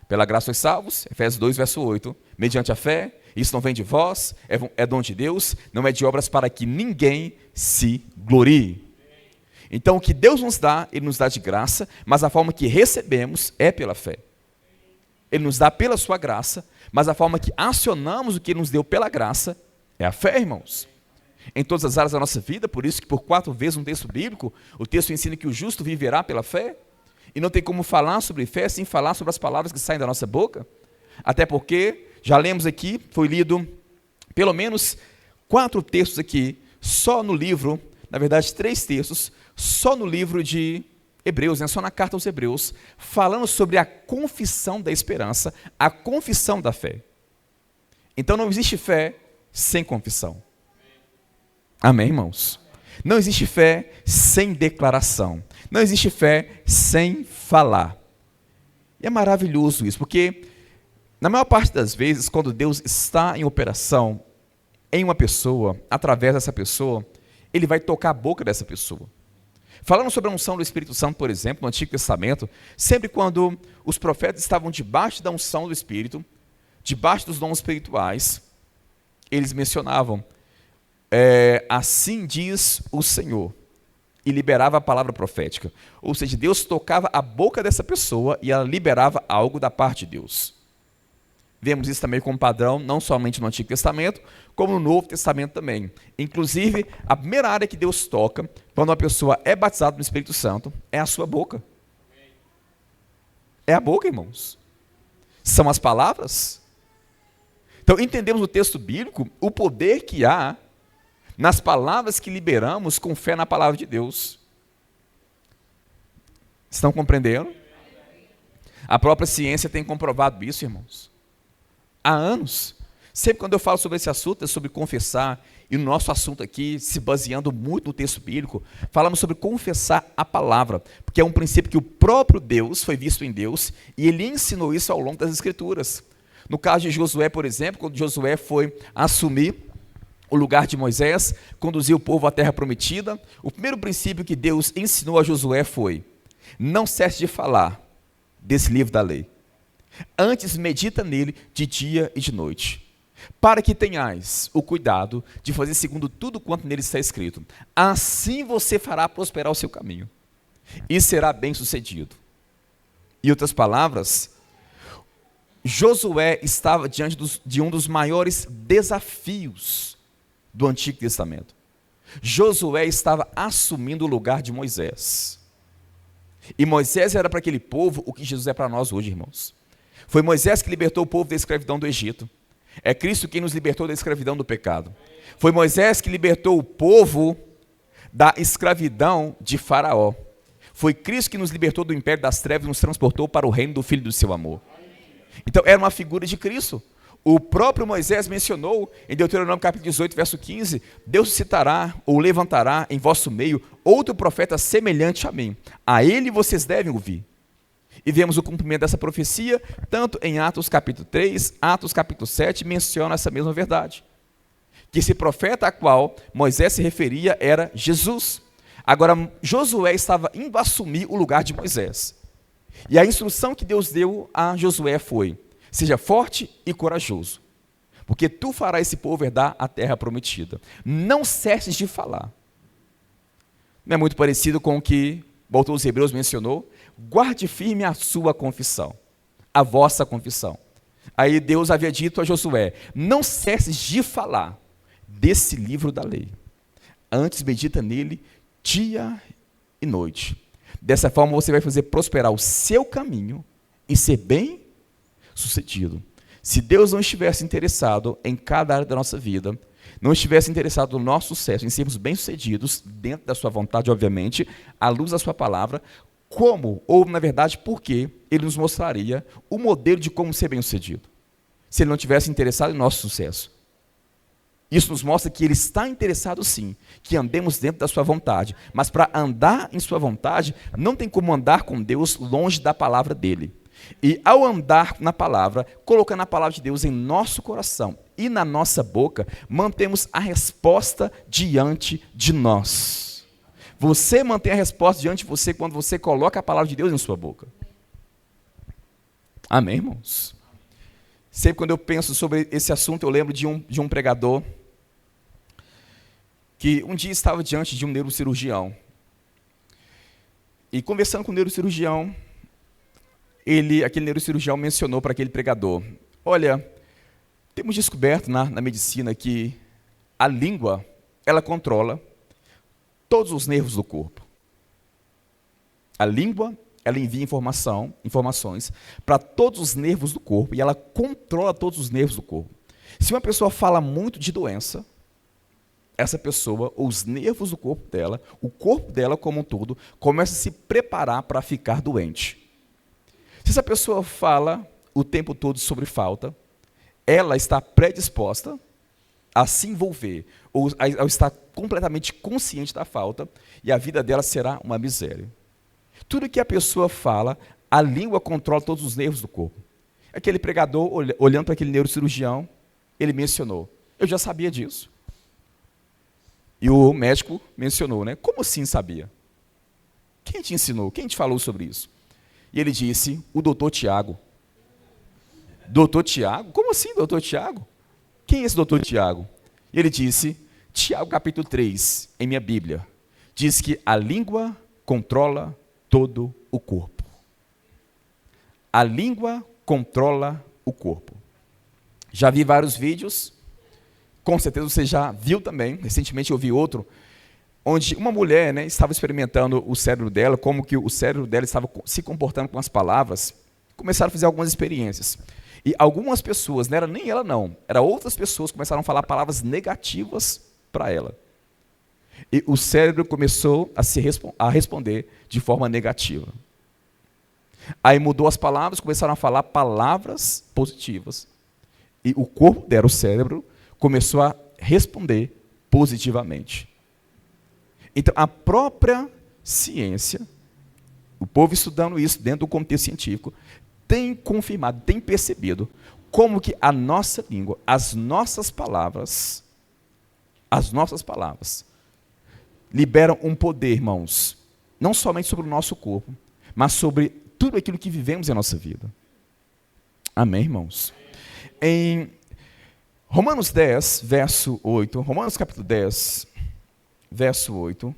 Pela graça sois salvos, Efésios 2, verso 8. Mediante a fé, isso não vem de vós, é dom de Deus, não é de obras para que ninguém se glorie. Então, o que Deus nos dá, Ele nos dá de graça, mas a forma que recebemos é pela fé. Ele nos dá pela sua graça, mas a forma que acionamos o que Ele nos deu pela graça é a fé, irmãos. Em todas as áreas da nossa vida, por isso que por 4 vezes no texto bíblico, o texto ensina que o justo viverá pela fé, e não tem como falar sobre fé sem falar sobre as palavras que saem da nossa boca, até porque, já lemos aqui, foi lido pelo menos 4 textos aqui, só no livro, na verdade 3 textos, só no livro de Hebreus, né, só na carta aos Hebreus, falando sobre a confissão da esperança, a confissão da fé. Então não existe fé sem confissão. Amém, irmãos? Não existe fé sem declaração. Não existe fé sem falar. E é maravilhoso isso, porque na maior parte das vezes, quando Deus está em operação em uma pessoa, através dessa pessoa, Ele vai tocar a boca dessa pessoa. Falando sobre a unção do Espírito Santo, por exemplo, no Antigo Testamento, sempre quando os profetas estavam debaixo da unção do Espírito, debaixo dos dons espirituais, eles mencionavam, assim diz o Senhor. e liberava a palavra profética. Ou seja, Deus tocava a boca dessa pessoa e ela liberava algo da parte de Deus. Vemos isso também como padrão, não somente no Antigo Testamento, como no Novo Testamento também. Inclusive, a primeira área que Deus toca, quando uma pessoa é batizada no Espírito Santo, é a sua boca. É a boca, irmãos. São as palavras. Então, entendemos no texto bíblico o poder que há nas palavras que liberamos com fé na palavra de Deus. Estão compreendendo? A própria ciência tem comprovado isso, irmãos. Há anos. Sempre quando eu falo sobre esse assunto, é sobre confessar, e no nosso assunto aqui, se baseando muito no texto bíblico, falamos sobre confessar a palavra, porque é um princípio que o próprio Deus foi visto em Deus, e ele ensinou isso ao longo das Escrituras. No caso de Josué, por exemplo, quando Josué foi assumir o lugar de Moisés, conduzir o povo à terra prometida, o primeiro princípio que Deus ensinou a Josué foi: não cesse de falar desse livro da lei. Antes medita nele de dia e de noite, para que tenhais o cuidado de fazer segundo tudo quanto nele está escrito. Assim você fará prosperar o seu caminho e será bem sucedido. Em outras palavras, Josué estava diante de um dos maiores desafios do Antigo Testamento. Josué estava assumindo o lugar de Moisés. E Moisés era para aquele povo o que Jesus é para nós hoje, irmãos. Foi Moisés que libertou o povo da escravidão do Egito. É Cristo quem nos libertou da escravidão do pecado. Foi Moisés que libertou o povo da escravidão de Faraó. Foi Cristo que nos libertou do império das trevas e nos transportou para o reino do Filho do seu amor. Então, era uma figura de Cristo. O próprio Moisés mencionou, em Deuteronômio capítulo 18, verso 15, Deus citará ou levantará em vosso meio outro profeta semelhante a mim. A ele vocês devem ouvir. E vemos o cumprimento dessa profecia, tanto em Atos capítulo 3, Atos capítulo 7, menciona essa mesma verdade. Que esse profeta a qual Moisés se referia era Jesus. Agora, Josué estava indo assumir o lugar de Moisés. E a instrução que Deus deu a Josué foi: seja forte e corajoso, porque tu farás esse povo herdar a terra prometida. Não cesses de falar. Não é muito parecido com o que o autor dos Hebreus mencionou? Guarde firme a sua confissão, a vossa confissão. Aí Deus havia dito a Josué: não cesses de falar desse livro da lei. Antes medita nele dia e noite. Dessa forma você vai fazer prosperar o seu caminho e ser bem sucedido. Se Deus não estivesse interessado em cada área da nossa vida, não estivesse interessado no nosso sucesso, em sermos bem-sucedidos, dentro da sua vontade, obviamente, à luz da sua palavra, como, ou na verdade, por que ele nos mostraria o modelo de como ser bem-sucedido, se ele não tivesse interessado em nosso sucesso? Isso nos mostra que ele está interessado sim, que andemos dentro da sua vontade, mas para andar em sua vontade, não tem como andar com Deus longe da palavra dele. E ao andar na palavra, colocando a palavra de Deus em nosso coração e na nossa boca, mantemos a resposta diante de nós. Você mantém a resposta diante de você quando você coloca a palavra de Deus em sua boca. Amém, irmãos? Sempre quando eu penso sobre esse assunto, eu lembro de um pregador que um dia estava diante de um neurocirurgião. E conversando com o neurocirurgião, aquele neurocirurgião mencionou para aquele pregador: olha, temos descoberto na medicina que a língua, ela controla todos os nervos do corpo. A língua, ela envia informações para todos os nervos do corpo e ela controla todos os nervos do corpo. Se uma pessoa fala muito de doença, essa pessoa, os nervos do corpo dela, o corpo dela como um todo, começa a se preparar para ficar doente. Se essa pessoa fala o tempo todo sobre falta, ela está predisposta a se envolver, ou a estar completamente consciente da falta, e a vida dela será uma miséria. Tudo que a pessoa fala, a língua controla todos os nervos do corpo. Aquele pregador, olhando para aquele neurocirurgião, ele mencionou: eu já sabia disso. E o médico mencionou, né? Como assim sabia? Quem te ensinou? Quem te falou sobre isso? E ele disse: o doutor Tiago. Doutor Tiago? Como assim, doutor Tiago? Quem é esse doutor Tiago? E ele disse: Tiago capítulo 3, em minha Bíblia, diz que a língua controla todo o corpo. A língua controla o corpo. Já vi vários vídeos, com certeza você já viu também, recentemente eu vi outro, onde uma mulher, né, estava experimentando o cérebro dela, como que o cérebro dela estava se comportando com as palavras, começaram a fazer algumas experiências. E algumas pessoas, não era nem ela não, eram outras pessoas que começaram a falar palavras negativas para ela. E o cérebro começou a responder de forma negativa. Aí mudou as palavras, começaram a falar palavras positivas. E o corpo dela, o cérebro, começou a responder positivamente. Então, a própria ciência, o povo estudando isso dentro do contexto científico, tem confirmado, tem percebido como que a nossa língua, as nossas palavras, liberam um poder, irmãos, não somente sobre o nosso corpo, mas sobre tudo aquilo que vivemos em nossa vida. Amém, irmãos? Em Romanos 10, verso 8, Romanos capítulo 10, verso 8,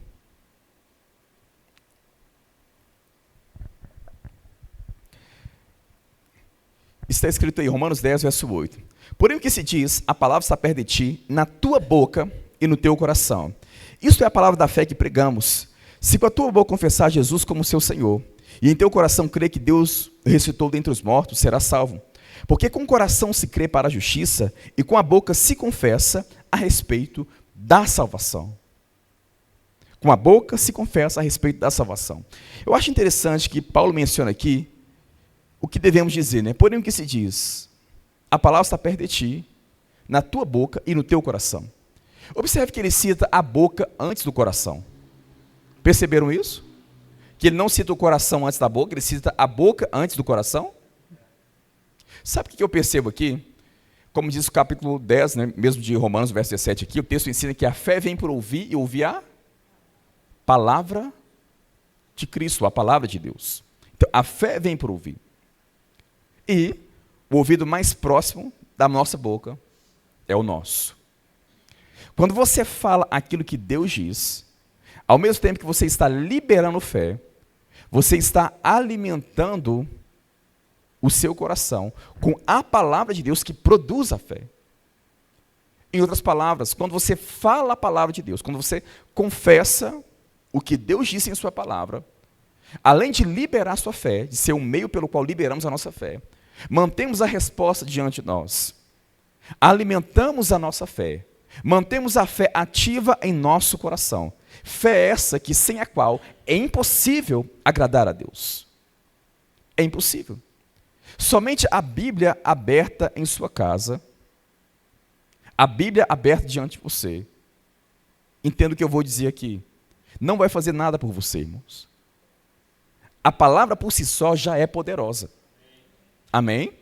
está escrito aí, Romanos 10, verso 8. Porém o que se diz, a palavra está perto de ti, na tua boca e no teu coração. Isto é a palavra da fé que pregamos. Se com a tua boca confessar Jesus como seu Senhor, e em teu coração crer que Deus ressuscitou dentre os mortos, serás salvo. Porque com o coração se crê para a justiça, e com a boca se confessa a respeito da salvação. Com a boca se confessa a respeito da salvação. Eu acho interessante que Paulo menciona aqui o que devemos dizer, né? Porém o que se diz, a palavra está perto de ti, na tua boca e no teu coração. Observe que ele cita a boca antes do coração. Perceberam isso? Que ele não cita o coração antes da boca, ele cita a boca antes do coração. Sabe o que eu percebo aqui? Como diz o capítulo 10, né, mesmo de Romanos, verso 17 aqui, o texto ensina que a fé vem por ouvir e ouvir a palavra de Cristo, a palavra de Deus. Então, a fé vem por ouvir. E o ouvido mais próximo da nossa boca é o nosso. Quando você fala aquilo que Deus diz, ao mesmo tempo que você está liberando fé, você está alimentando o seu coração com a palavra de Deus que produz a fé. Em outras palavras, quando você fala a palavra de Deus, quando você confessa o que Deus disse em sua palavra, além de liberar a sua fé, de ser o meio pelo qual liberamos a nossa fé, mantemos a resposta diante de nós, alimentamos a nossa fé, mantemos a fé ativa em nosso coração. Fé essa que sem a qual é impossível agradar a Deus. É impossível. Somente a Bíblia aberta em sua casa, a Bíblia aberta diante de você, entenda o que eu vou dizer aqui, não vai fazer nada por você, irmãos. A palavra por si só já é poderosa. Amém?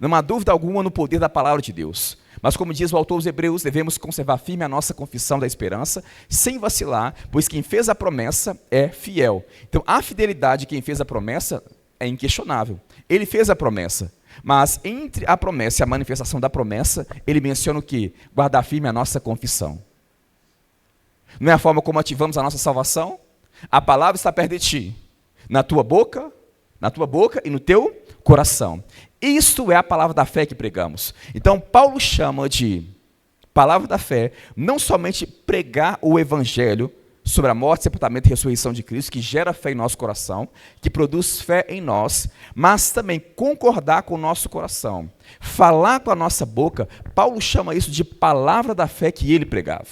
Não há dúvida alguma no poder da palavra de Deus. Mas como diz o autor dos Hebreus, devemos conservar firme a nossa confissão da esperança, sem vacilar, pois quem fez a promessa é fiel. Então, a fidelidade de quem fez a promessa é inquestionável. Ele fez a promessa, mas entre a promessa e a manifestação da promessa, ele menciona o quê? Guardar firme a nossa confissão. Não é a forma como ativamos a nossa salvação? A palavra está perto de ti, na tua boca e no teu coração. Isto é a palavra da fé que pregamos. Então, Paulo chama de palavra da fé, não somente pregar o evangelho sobre a morte, sepultamento e ressurreição de Cristo, que gera fé em nosso coração, que produz fé em nós, mas também concordar com o nosso coração, falar com a nossa boca. Paulo chama isso de palavra da fé que ele pregava.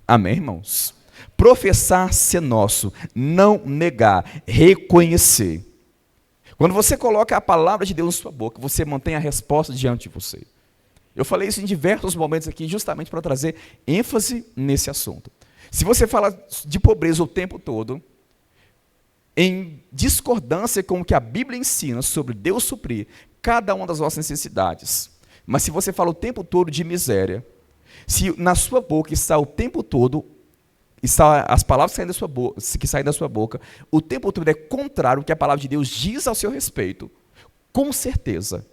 Amém, irmãos? Professar ser nosso, não negar, reconhecer. Quando você coloca a palavra de Deus na sua boca, você mantém a resposta diante de você. Eu falei isso em diversos momentos aqui, justamente para trazer ênfase nesse assunto. Se você fala de pobreza o tempo todo, em discordância com o que a Bíblia ensina sobre Deus suprir cada uma das nossas necessidades, mas se você fala o tempo todo de miséria, se na sua boca está o tempo todo, as palavras que saem da sua boca, o tempo todo é contrário ao que a palavra de Deus diz ao seu respeito, com certeza,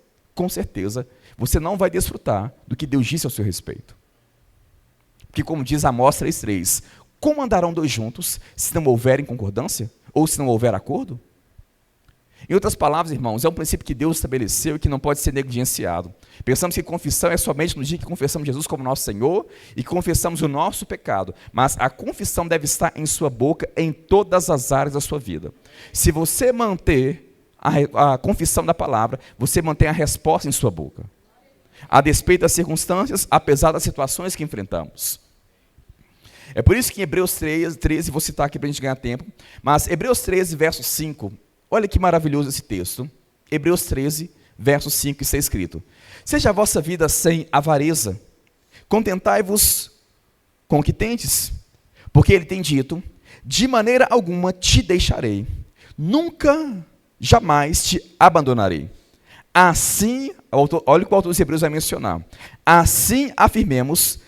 você não vai desfrutar do que Deus disse ao seu respeito. Porque como diz Amós 3,3, Como andarão dois juntos, se não houverem concordância? Ou se não houver acordo? Em outras palavras, irmãos, é um princípio que Deus estabeleceu e que não pode ser negligenciado. Pensamos que confissão é somente no dia que confessamos Jesus como nosso Senhor e que confessamos o nosso pecado. Mas a confissão deve estar em sua boca em todas as áreas da sua vida. Se você manter a confissão da palavra, você mantém a resposta em sua boca. A despeito das circunstâncias, apesar das situações que enfrentamos. É por isso que em Hebreus 13, vou citar aqui para a gente ganhar tempo, mas Hebreus 13, verso 5, olha que maravilhoso esse texto. Hebreus 13, verso 5, está escrito: seja a vossa vida sem avareza, contentai-vos com o que tendes, porque ele tem dito, de maneira alguma te deixarei, nunca, jamais te abandonarei. Assim, olha o que o autor dos Hebreus vai mencionar, assim afirmemos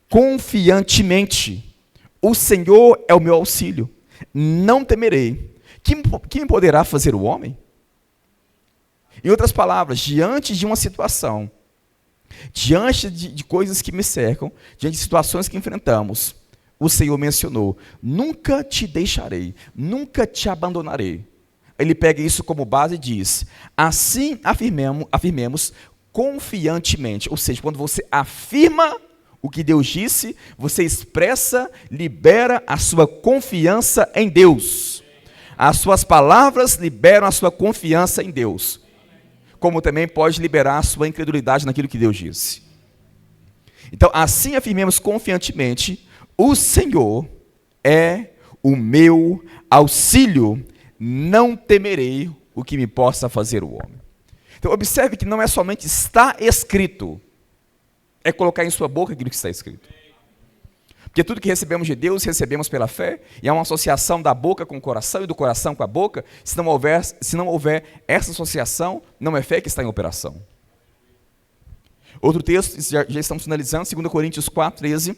confiantemente, o Senhor é o meu auxílio, não temerei. Quem poderá fazer o homem? Em outras palavras, diante de uma situação, diante de coisas que me cercam, diante de situações que enfrentamos, o Senhor mencionou, nunca te deixarei, nunca te abandonarei. Ele pega isso como base e diz, assim afirmemos confiantemente, ou seja, quando você afirma o que Deus disse, você expressa, libera a sua confiança em Deus. As suas palavras liberam a sua confiança em Deus. Como também pode liberar a sua incredulidade naquilo que Deus disse. Então, assim afirmemos confiantemente, o Senhor é o meu auxílio, não temerei o que me possa fazer o homem. Então, observe que não é somente está escrito, é colocar em sua boca aquilo que está escrito. Porque tudo que recebemos de Deus, recebemos pela fé, e é uma associação da boca com o coração e do coração com a boca. Se não houver essa associação, não é fé que está em operação. Outro texto, já estamos finalizando, 2 Coríntios 4:13,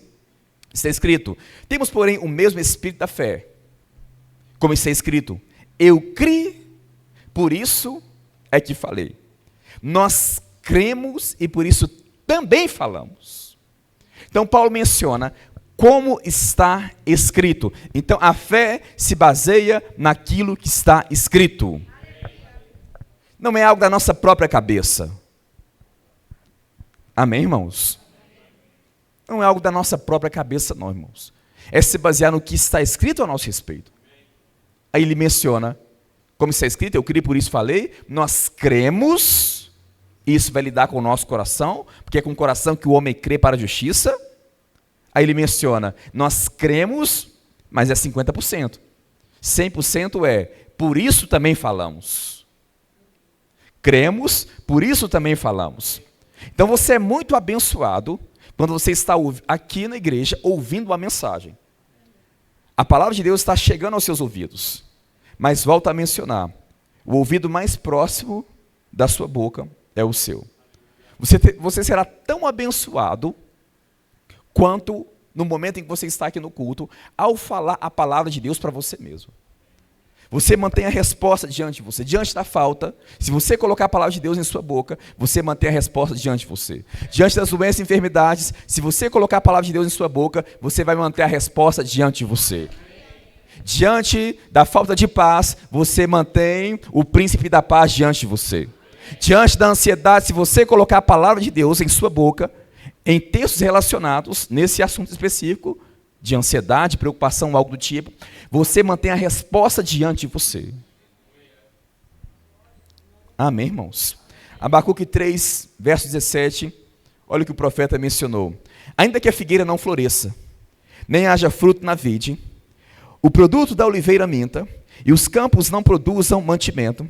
está escrito, temos, porém, o mesmo espírito da fé, como está escrito, eu criei, por isso é que falei. Nós cremos e por isso também falamos. Então, Paulo menciona como está escrito. Então, a fé se baseia naquilo que está escrito. Não é algo da nossa própria cabeça. Amém, irmãos? Não é algo da nossa própria cabeça, não, irmãos. É se basear no que está escrito a nosso respeito. Aí ele menciona, como está escrito, eu criei, por isso falei, nós cremos, isso vai lidar com o nosso coração, porque é com o coração que o homem crê para a justiça. Aí ele menciona, nós cremos, mas é 50%. 100% é, por isso também falamos. Cremos, por isso também falamos. Então você é muito abençoado quando você está aqui na igreja ouvindo uma mensagem. A palavra de Deus está chegando aos seus ouvidos. Mas volta a mencionar, o ouvido mais próximo da sua boca é o seu. Você será tão abençoado quanto no momento em que você está aqui no culto, ao falar a palavra de Deus para você mesmo. Você mantém a resposta diante de você. Diante da falta, se você colocar a palavra de Deus em sua boca, você mantém a resposta diante de você. Diante das doenças e enfermidades, se você colocar a palavra de Deus em sua boca, você vai manter a resposta diante de você. Diante da falta de paz, você mantém o príncipe da paz diante de você. Diante da ansiedade, se você colocar a palavra de Deus em sua boca, em textos relacionados nesse assunto específico, de ansiedade, preocupação, algo do tipo, você mantém a resposta diante de você. Amém, irmãos? Abacuque 3, verso 17, olha o que o profeta mencionou. Ainda que a figueira não floresça, nem haja fruto na vide, o produto da oliveira minta, e os campos não produzam mantimento,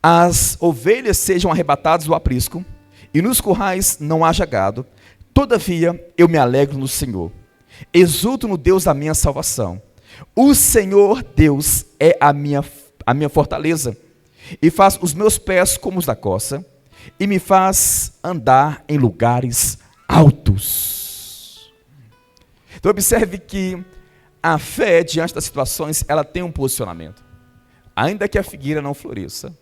as ovelhas sejam arrebatadas do aprisco, e nos currais não haja gado, todavia eu me alegro no Senhor, exulto no Deus da minha salvação. O Senhor Deus é a minha fortaleza, e faz os meus pés como os da coça, e me faz andar em lugares altos. Então observe que a fé diante das situações, ela tem um posicionamento. Ainda que a figueira não floresça,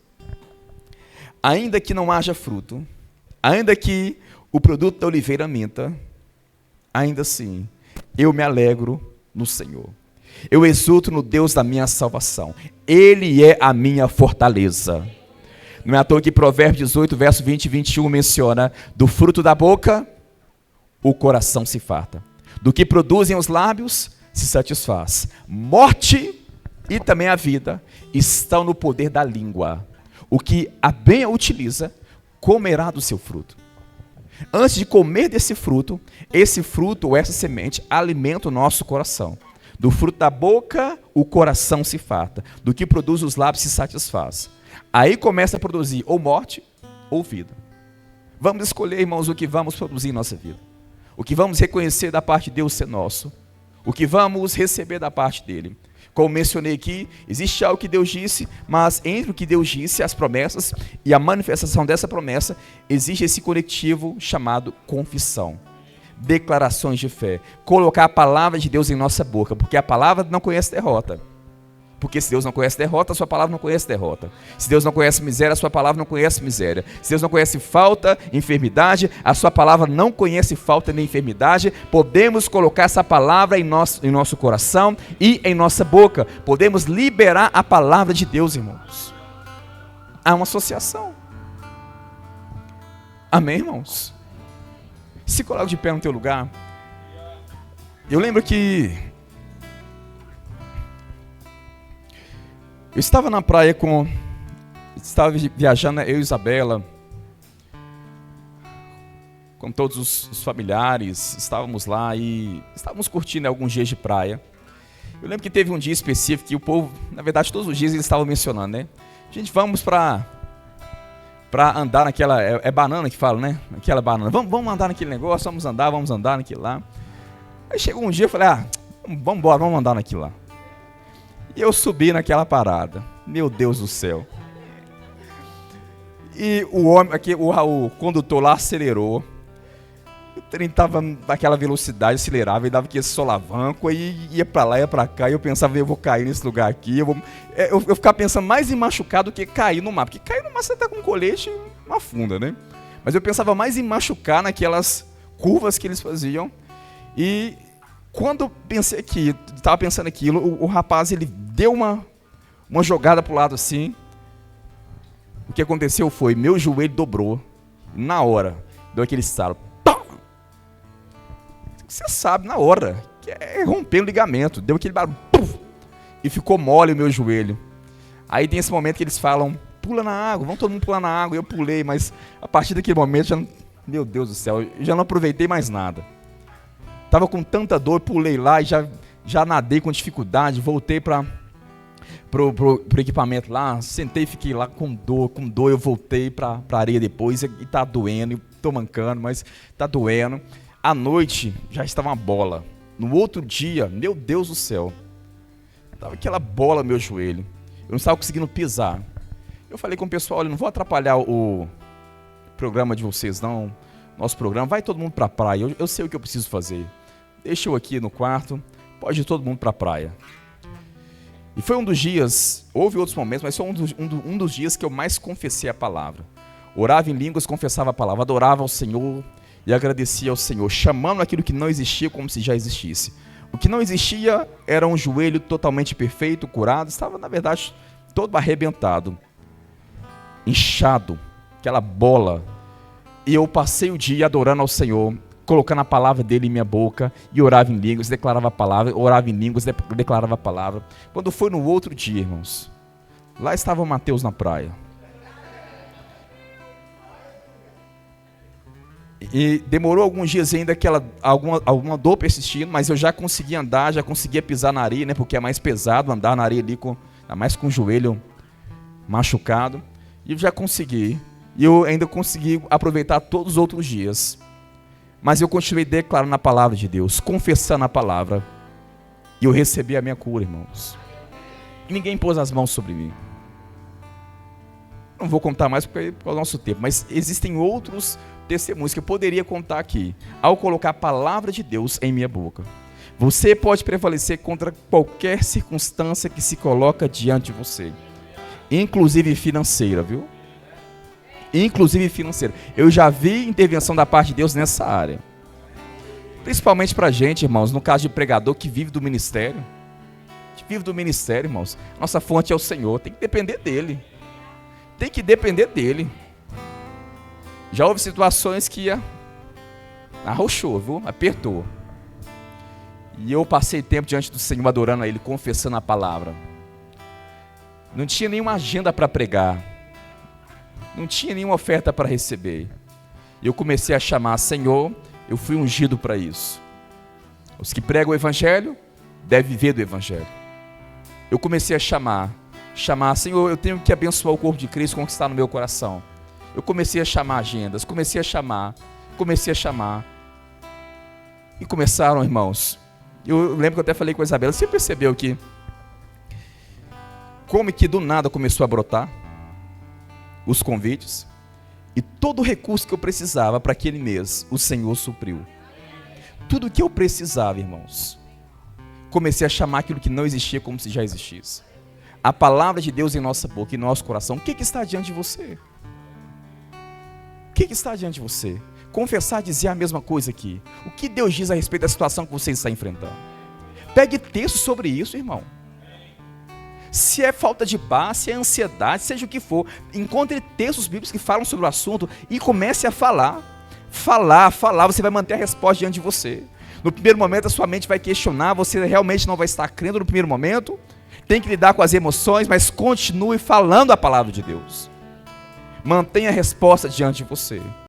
ainda que não haja fruto, ainda que o produto da oliveira minta, ainda assim, eu me alegro no Senhor. Eu exulto no Deus da minha salvação. Ele é a minha fortaleza. Não é à toa que Provérbios 18, verso 20 e 21 menciona: do fruto da boca, o coração se farta. Do que produzem os lábios, se satisfaz. Morte e também a vida estão no poder da língua. O que a bem a utiliza, comerá do seu fruto. Antes de comer desse fruto, esse fruto ou essa semente alimenta o nosso coração. Do fruto da boca, o coração se farta. Do que produz os lábios, se satisfaz. Aí começa a produzir ou morte ou vida. Vamos escolher, irmãos, o que vamos produzir em nossa vida. O que vamos reconhecer da parte de Deus ser nosso. O que vamos receber da parte dele. Como mencionei aqui, existe algo que Deus disse, mas entre o que Deus disse, as promessas e a manifestação dessa promessa, existe esse conectivo chamado confissão. Declarações de fé. Colocar a palavra de Deus em nossa boca, porque a palavra não conhece derrota. Porque se Deus não conhece derrota, a sua palavra não conhece derrota. Se Deus não conhece miséria, a sua palavra não conhece miséria. Se Deus não conhece falta, enfermidade, a sua palavra não conhece falta nem enfermidade. Podemos colocar essa palavra em nosso coração e em nossa boca. Podemos liberar a palavra de Deus, irmãos. Há uma associação. Amém, irmãos? Se coloca de pé no teu lugar. Eu lembro que eu estava na praia estava viajando, eu e Isabela, com todos os familiares, estávamos lá e estávamos curtindo alguns dias de praia. Eu lembro que teve um dia específico que o povo, na verdade todos os dias eles estavam mencionando, né? Gente, vamos para andar naquela, é banana que fala, né? Aquela banana, vamos andar naquele negócio, vamos andar naquele lá. Aí chegou um dia, eu falei, vamos embora, vamos andar naquilo lá. E eu subi naquela parada. Meu Deus do céu. E o homem, aqui, o condutor lá acelerou. O trem estava naquela velocidade, acelerava e dava aquele solavanco, aí ia para lá, ia para cá, e eu pensava, eu vou cair nesse lugar aqui. Eu ficava pensando mais em machucar do que cair no mar. Porque cair no mar você tá com um colete e uma funda, né? Mas eu pensava mais em machucar naquelas curvas que eles faziam. E quando eu estava pensando aquilo, o rapaz ele deu uma jogada para o lado assim. O que aconteceu foi, meu joelho dobrou. Na hora, deu aquele estalo. Você sabe, na hora, que é romper o ligamento. Deu aquele barulho. E ficou mole o meu joelho. Aí tem esse momento que eles falam, pula na água, vamos todo mundo pular na água. Eu pulei, mas a partir daquele momento, meu Deus do céu, eu já não aproveitei mais nada. Estava com tanta dor, pulei lá e já nadei com dificuldade, voltei para o equipamento lá, sentei e fiquei lá com dor, eu voltei para a areia depois e tá doendo, estou mancando, mas tá doendo. À noite já estava uma bola. No outro dia, meu Deus do céu, estava aquela bola no meu joelho, eu não estava conseguindo pisar. Eu falei com o pessoal, olha, não vou atrapalhar o programa de vocês não, nosso programa, vai todo mundo para a praia, eu sei o que eu preciso fazer. Deixa eu aqui no quarto, pode ir todo mundo para a praia. E foi um dos dias, houve outros momentos, mas foi um dos dias que eu mais confessei a palavra. Orava em línguas, confessava a palavra, adorava ao Senhor e agradecia ao Senhor, chamando aquilo que não existia como se já existisse. O que não existia era um joelho totalmente perfeito, curado, estava na verdade todo arrebentado, inchado, aquela bola. E eu passei o dia adorando ao Senhor, colocando a palavra dele em minha boca, e orava em línguas, declarava a palavra, orava em línguas, declarava a palavra. Quando foi no outro dia, irmãos, lá estava o Mateus na praia. E demorou alguns dias ainda, alguma dor persistindo, mas eu já conseguia andar, já conseguia pisar na areia, né, porque é mais pesado andar na areia ali, ainda mais com o joelho machucado. E eu já consegui, e eu ainda consegui aproveitar todos os outros dias. Mas eu continuei declarando a palavra de Deus, confessando a palavra. E eu recebi a minha cura, irmãos. E ninguém pôs as mãos sobre mim. Não vou contar mais por causa do nosso tempo, mas existem outros testemunhos que eu poderia contar aqui, ao colocar a palavra de Deus em minha boca. Você pode prevalecer contra qualquer circunstância que se coloca diante de você, inclusive financeira, viu? Inclusive financeira. Eu já vi intervenção da parte de Deus nessa área. Principalmente para a gente, irmãos, no caso de pregador que vive do ministério. A gente vive do ministério, irmãos. Nossa fonte é o Senhor, tem que depender dEle. Tem que depender dEle. Já houve situações que arrochou, viu? Apertou. E eu passei tempo diante do Senhor adorando a Ele, confessando a palavra. Não tinha nenhuma agenda para pregar. Não tinha nenhuma oferta para receber. E eu comecei a chamar, Senhor, eu fui ungido para isso. Os que pregam o Evangelho devem viver do Evangelho. Eu comecei a chamar, Senhor, eu tenho que abençoar o corpo de Cristo, conquistar no meu coração. Eu comecei a chamar agendas, comecei a chamar. E começaram, irmãos. Eu lembro que eu até falei com a Isabela, você percebeu que como que do nada começou a brotar os convites? E todo o recurso que eu precisava para aquele mês, o Senhor supriu. Tudo o que eu precisava, irmãos. Comecei a chamar aquilo que não existia como se já existisse. A palavra de Deus em nossa boca, em nosso coração. O que está diante de você? O que está diante de você? Confessar, dizer a mesma coisa aqui. O que Deus diz a respeito da situação que você está enfrentando? Pegue texto sobre isso, irmão. Se é falta de paz, se é ansiedade, seja o que for, encontre textos bíblicos que falam sobre o assunto e comece a falar. Falar, você vai manter a resposta diante de você. No primeiro momento a sua mente vai questionar, você realmente não vai estar crendo no primeiro momento, tem que lidar com as emoções, mas continue falando a palavra de Deus. Mantenha a resposta diante de você.